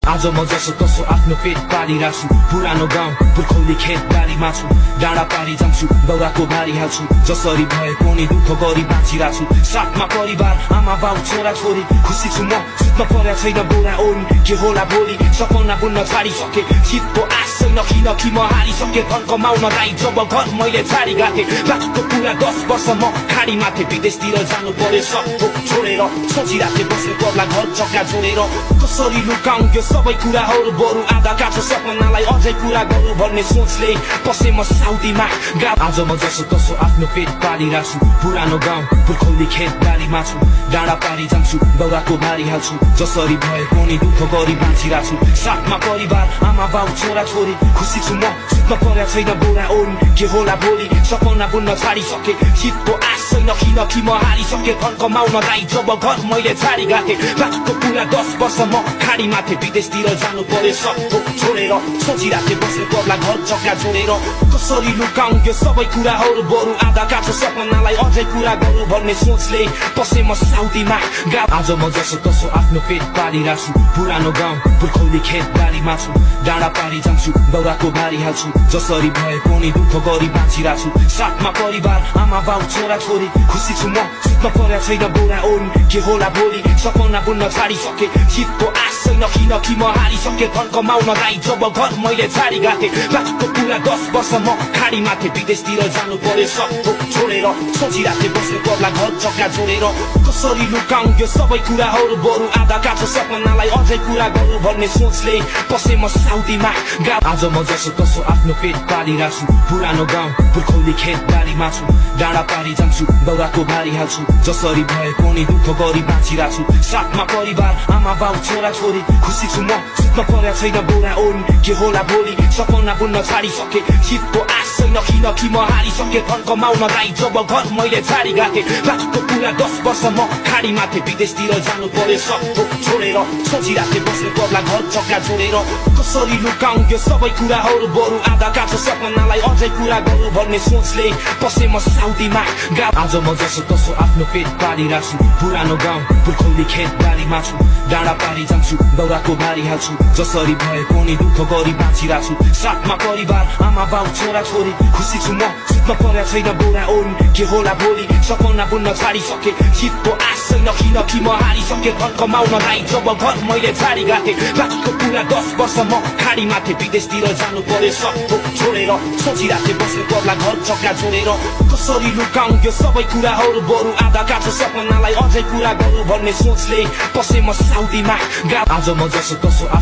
आज म जसो तसो आफ्नो पेट पालिराख्छु पुरानो गाउँ पुर्खौली खेत बारीमा छु डाँडा पारी जान्छु दौराको बारी हाल्छु जसरी भए पनि दुःख गरी बाँचिरहेछु साथमा परिवार आमा बाउ छोरा छोरी खुसी छु म सुत्न पर्या छैन बोरा ओढी के होला भोलि सपना बुन्न छाडिसके जितको आश छैन किनकि म हारिसके घर कमाउन दाइ जब घर मैले छाडी गएँ बाँकीको पुरा 10 वर्ष म खाडी माथे विदेशतिर जानु पर्यो सब थोक छोडेर सोचिराखे बस्ने पर्ला घर जग्गा जोडेर कसरी लुकाउँ यो सबै कुराहरू बरु आधा काँचो सपनालाई अझै पुरा गरौँ भन्ने सोचले पसे म साउदीमा आज म जसो तसो आफ्नो पेट पालिराख्छु पुरानो गाउँ पुर्खौली खेत बारीमा छु डाँडा पारी जान्छु दौराको बारी हाल्छु जसरी भए पनि दुःख गरी बाँचिरहेछु साथमा परिवार आमा बाउ छोरा छोरी खुसी छु म सुत्न पर्या छैन बोरा ओढी के होला भोलि सपना बुन्न छाडिसके जितको आश छैन किनकि म हारिसके घर कमाउन दाइ जब घर मैले छाडी गएँ बाँकीको पुरा 10 वर्ष म खाडी माथे विदेशतिर जानु पर्यो सब थोक छोडेर सोचिराखे बस्ने पर्ला घर जग्गा जोडेर कसरी लुकाउँ यो सबै कुराहरू बरु आधा काँचो सपनालाई अझै पुरा गरौँ भन्ने सोचले पसे म साउदीमा आज म जसो तसो आफ्नो पेट पालिराख्छु पुरानो गाउँ पुर्खौली खेत बारीमा छु डाँडा पारी जान्छु दौराको बारी हाल्छु जसरी भए पनि दुःख गरी बाँचिरहेछु साथमा परिवार आमा बाउ छोरा छोरी खुसी छु म सुत्न पर्या छैन बोरा ओढी के होला भोलि सपना बुन्न छाडिसके जितको आश छैन किनकि म हारिसके घर कमाउन दाइ जब घर मैले छाडी गएँ बाँकीको पुरा 10 वर्ष म खाडी माथे विदेशतिर जानु पर्यो सब थोक छोडेर सोचिराखे बस्ने पर्ला घर जग्गा जोडेर कसरी लुकाउँ यो सबै कुराहरू बरु आधा काँचो सपनालाई अझै पुरा गरौँ भन्ने सोचले पसे म साउदीमा आज म जसो तसो आफ्नो पेट पालिराख्छु पुरानो गाउँ पुर्खौली खेत बारीमा छु डाँडा पारी जान्छु दौराको बारी हाल्छु जसरी भए पनि दुःख गरी बाँचिरहेछु साथमा परिवार आमा बाउ छोरा छोरी खुसी छु म सुत्न पर्या छैन बोरा ओढी के होला भोलि सपना बुन्न छाडिसके जितको आश छैन किनकि म हारिसके घर कमाउन दाइ जब घर मैले छाडी गएँ बाँकीको पुरा 10 वर्ष म खाडी माथे विदेशतिर जानु पर्यो सब थोक छोडेर सोचिराखे बस्ने पर्ला घर जग्गा जोडेर कसरी लुकाउँ यो सबै कुराहरू बरु आधा काँचो सपनालाई अझै पुरा गरौँ भन्ने सोचले पसे म साउदीमा आज म जसो तसो आफ्नो पेट पालिराख्छु पुरानो गाउँ पुर्खौली खेत बारीमा छु डाँडा पारी जान्छु दौराको बारी हाल्छु जसरी भए पनि दुःख गरी बाँचिरहेछु साथमा परिवार आमा बाउ छोरा छोरी खुसी छु म सुत्न पर्या छैन बोरा ओढी के होला भोलि सपना बुन्न छाडिसके जितको आश छैन किनकि म हारिसके घर कमाउन दाइ जब घर मैले छाडी गएँ बाँकीको पुरा 10 वर्ष म खाडी माथे विदेशतिर जानु पर्यो सब थोक छोडेर सोचिराखे बस्ने पर्ला घर जग्गा जोडेर कसरी लुकाउँ यो सबै कुराहरू बरु आधा काँचो सपनालाई अझै पुरा गरौँ भन्ने सोचले पसे म साउदीमा आज म जसो तसो